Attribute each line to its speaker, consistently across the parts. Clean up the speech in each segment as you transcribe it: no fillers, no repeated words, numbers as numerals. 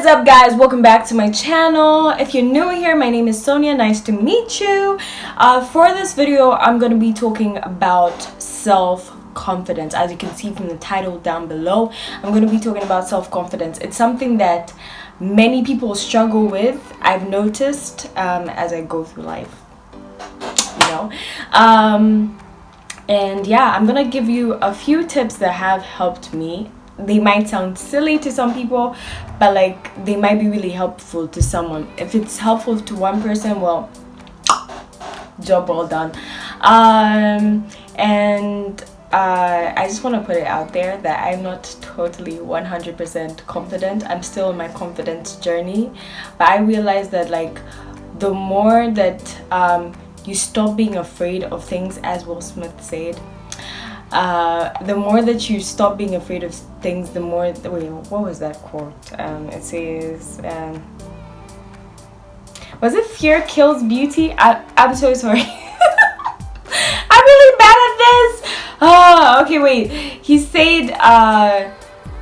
Speaker 1: is up, guys? Welcome back to my channel. If you're new here, my name is Sonia. Nice to meet you. For this video, I'm going to be talking about self-confidence. As you can see from the title down below, I'm going to be talking about self-confidence. It's something that many people struggle with, I've noticed, as I go through life, and yeah, I'm going to give you a few tips that have helped me. They might sound silly to some people, but like they might be really helpful to someone. If it's helpful to one person, well, job well done. I just want to put it out there that I'm not totally 100% confident. I'm still in my confidence journey, but I realize that like the more that you stop being afraid of things, as Will Smith said, the more that you stop being afraid of things, the more... Wait, what was that quote? It says... was it fear kills beauty? I'm so sorry. I'm really bad at this. Oh, okay, wait. He said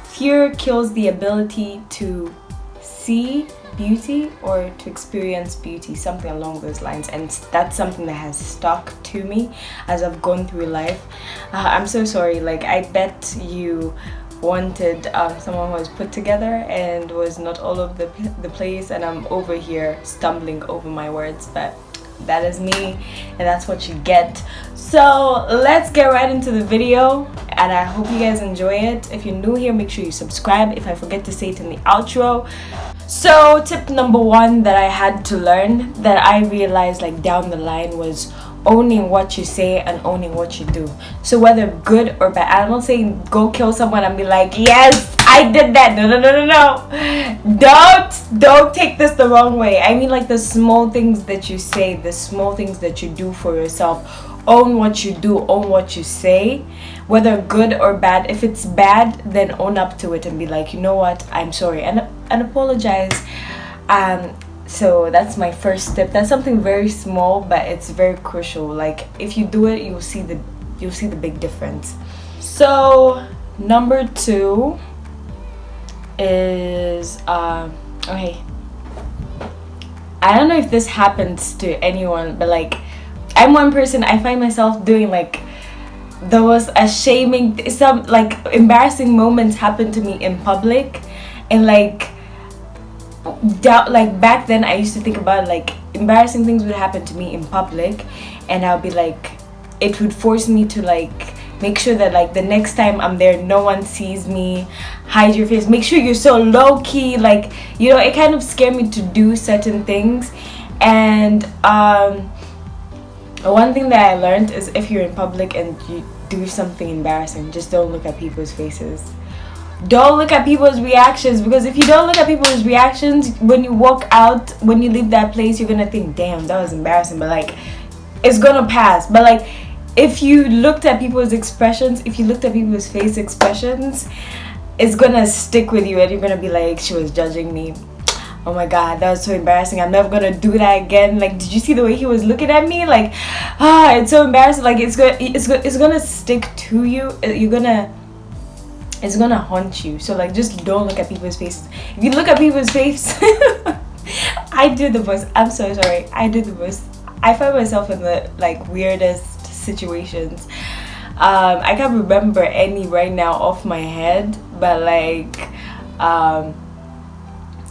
Speaker 1: fear kills the ability to see beauty or to experience beauty, something along those lines, and that's something that has stuck to me as I've gone through life. I'm so sorry, like I bet you wanted someone who was put together and was not all over the place, and I'm over here stumbling over my words, but that is me and that's what you get. So let's get right into the video, and I hope you guys enjoy it. If you're new here, make sure you subscribe. If I forget to say it in the outro. So tip number one that I had to learn, that I realized like down the line, was owning what you say and owning what you do. So whether good or bad, I'm not saying go kill someone and be like, yes, I did that. No. Don't take this the wrong way. I mean like the small things that you say, the small things that you do for yourself. Own what you do, own what you say, whether good or bad. If it's bad, then own up to it and be like, you know what, I'm sorry, and apologize. So that's my first tip. That's something very small, but it's very crucial. Like if you do it, you'll see the big difference. So number two is okay, I don't know if this happens to anyone, but like I'm one person, I find myself doing like those some like embarrassing moments happen to me in public, and like back then I used to think about like embarrassing things would happen to me in public, and I'll be like, it would force me to like make sure that like the next time I'm there, no one sees me. Hide your face, make sure you're so low-key, like, you know, it kind of scared me to do certain things. And one thing that I learned is if you're in public and you do something embarrassing, just don't look at people's faces. Don't look at people's reactions, because if you don't look at people's reactions when you walk out, when you leave that place, you're gonna think, damn, that was embarrassing, but like it's gonna pass. But like if you looked at people's expressions, if you looked at people's face expressions, it's gonna stick with you, and you're gonna be like, she was judging me. Oh my god, that was so embarrassing. I'm never gonna do that again. Like, did you see the way he was looking at me? Like, it's so embarrassing. Like, it's gonna stick to you. It's gonna haunt you. So like, just don't look at people's faces. If you look at people's face, I do the most. I'm so sorry. I do the most. I find myself in the like weirdest situations. I can't remember any right now off my head, but like,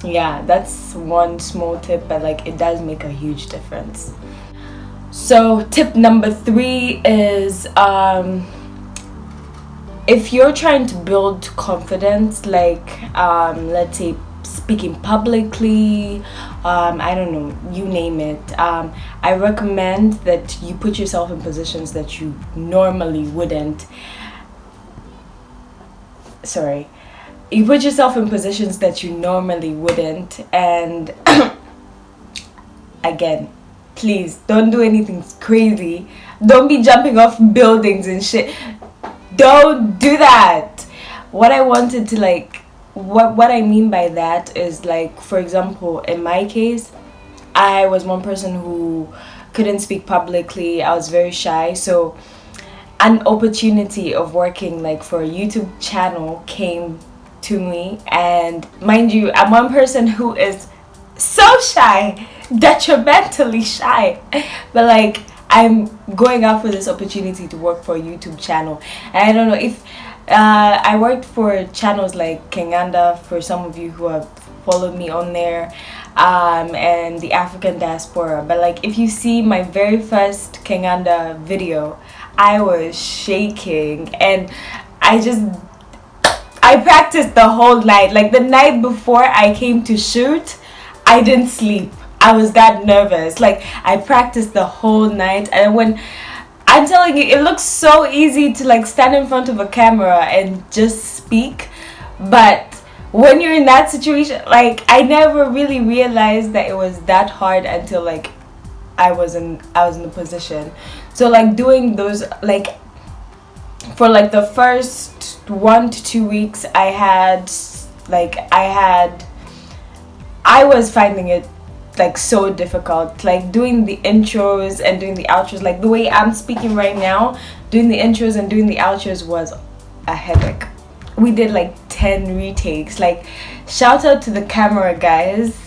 Speaker 1: yeah, that's one small tip, but like it does make a huge difference. So tip number three is if you're trying to build confidence, like let's say speaking publicly, I don't know, you name it, I recommend that you put yourself in positions that you normally wouldn't. You put yourself in positions that you normally wouldn't, and again, please don't do anything crazy. Don't be jumping off buildings and shit. Don't do that. What I wanted to like, what I mean by that is like, for example, in my case, I was one person who couldn't speak publicly. I was very shy, so an opportunity of working like for a YouTube channel came to me. And mind you, I'm one person who is so shy, detrimentally shy, but like I'm going out for this opportunity to work for a YouTube channel. And I don't know if I worked for channels like Kinganda, for some of you who have followed me on there, and the African diaspora. But like if you see my very first Kinganda video, I was shaking, and I practiced the whole night. Like the night before I came to shoot, I didn't sleep. I was that nervous. Like I practiced the whole night, and when I'm telling you, it looks so easy to like stand in front of a camera and just speak, but when you're in that situation, like I never really realized that it was that hard until like I was in the position. So like doing those, like for like the first 1 to 2 weeks, I was finding it like so difficult, like doing the intros and doing the outros. Like the way I'm speaking right now, doing the intros and doing the outros was a headache. We did like 10 retakes. Like shout out to the camera guys.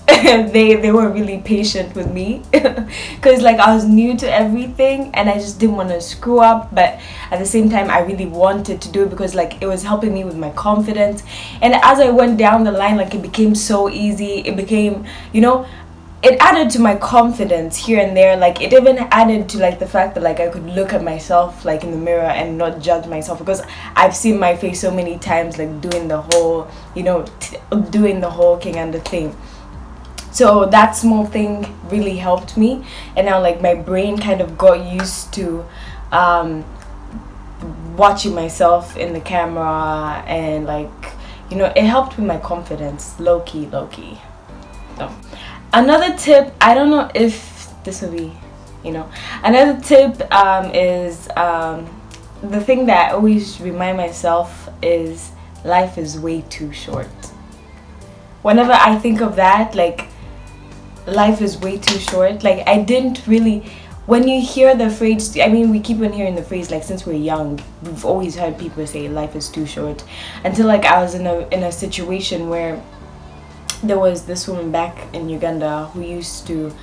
Speaker 1: they were really patient with me because like I was new to everything and I just didn't want to screw up, but at the same time I really wanted to do it because like it was helping me with my confidence. And as I went down the line, like it became so easy. It became, you know, it added to my confidence here and there. Like it even added to like the fact that like I could look at myself like in the mirror and not judge myself, because I've seen my face so many times like doing the whole, you know, doing the whole Kinganda thing. So that small thing really helped me, and now like my brain kind of got used to watching myself in the camera, and like, you know, it helped with my confidence, low key. So another tip, I don't know if this will be, you know, another tip is the thing that I always remind myself is life is way too short. Whenever I think of that, like life is way too short, like I didn't really, when you hear the phrase, I mean we keep on hearing the phrase like since we're young, we've always heard people say life is too short, until like I was in a situation where there was this woman back in Uganda who used to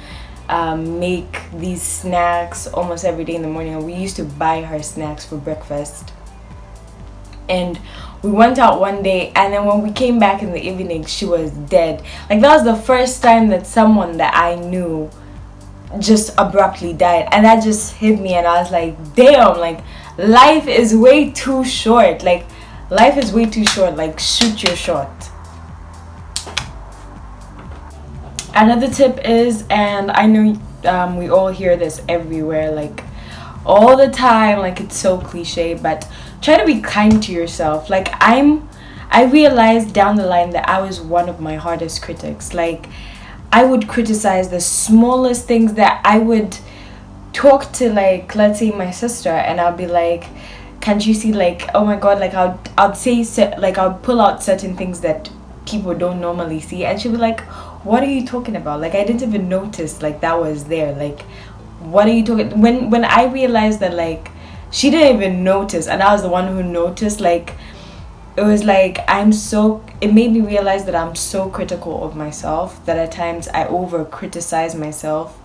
Speaker 1: make these snacks almost every day in the morning, and we used to buy her snacks for breakfast. And we went out one day, and then when we came back in the evening, she was dead. Like that was the first time that someone that I knew just abruptly died, and that just hit me, and I was like, damn, like life is way too short. Like life is way too short. Like shoot your shot. Another tip is, and I know we all hear this everywhere, like all the time, like it's so cliche, but try to be kind to yourself. Like I realized down the line that I was one of my hardest critics. Like I would criticize the smallest things, that I would talk to, like let's say my sister, and I'll be like, can't you see, like, oh my god, like I'd say like I'll pull out certain things that people don't normally see, and she'll be like, what are you talking about? Like I didn't even notice like that was there. Like what are you talking? When I realized that like she didn't even notice and I was the one who noticed, like it was like it made me realize that I'm so critical of myself that at times I over criticize myself,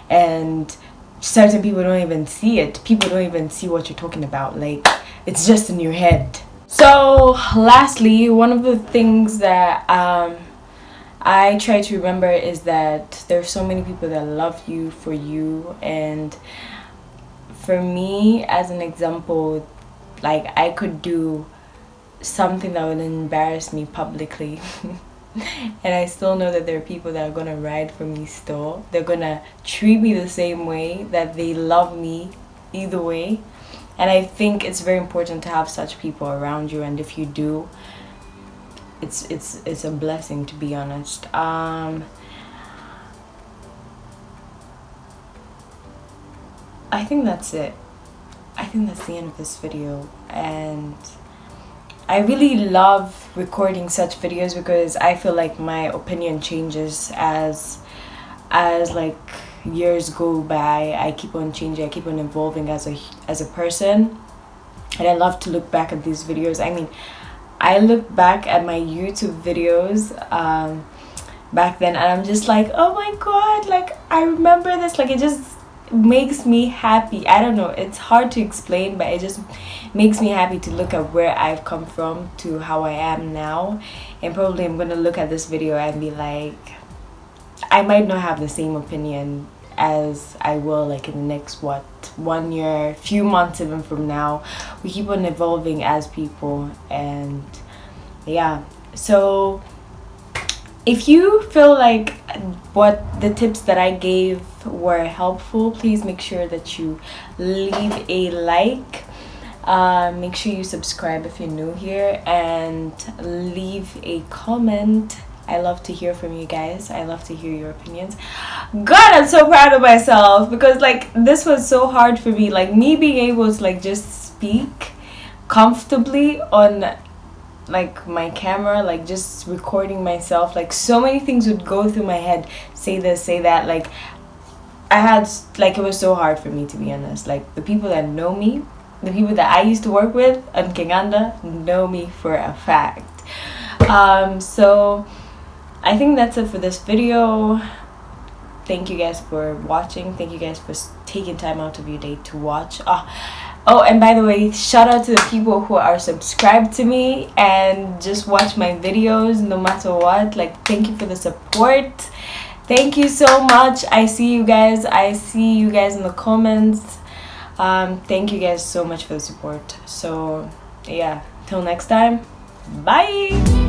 Speaker 1: and certain people don't even see it. People don't even see what you're talking about. Like it's just in your head. So lastly, one of the things that I try to remember is that there's so many people that love you for you. And for me, as an example, like I could do something that would embarrass me publicly and I still know that there are people that are gonna ride for me still. They're gonna treat me the same way, that they love me either way. And I think it's very important to have such people around you, and if you do, it's a blessing, to be honest. I think that's it. I think that's the end of this video, and I really love recording such videos because I feel like my opinion changes as like years go by. I keep on changing, I keep on evolving as a person, and I love to look back at these videos. I mean, I look back at my YouTube videos back then, and I'm just like, oh my god, like I remember this. Like, it just makes me happy. I don't know, it's hard to explain, but it just makes me happy to look at where I've come from to how I am now. And probably I'm gonna look at this video and be like, I might not have the same opinion as I will like in the next 1 year, few months even from now. We keep on evolving as people, and yeah. So if you feel like what the tips that I gave were helpful, please make sure that you leave a like. Make sure you subscribe if you're new here, and leave a comment. I love to hear from you guys. I love to hear your opinions. God, I'm so proud of myself, because like this was so hard for me. Like me being able to like just speak comfortably on like my camera, like just recording myself, like so many things would go through my head. Say this, say that. Like I had, like, it was so hard for me, to be honest. Like the people that know me, the people that I used to work with on Kinganda know me for a fact. So I think that's it for this video. Thank you guys for watching. Thank you guys for taking time out of your day to watch. Oh, and by the way, shout out to the people who are subscribed to me and just watch my videos no matter what. Like, thank you for the support. Thank you so much. I see you guys. I see you guys in the comments. Thank you guys so much for the support. So yeah, till next time, bye.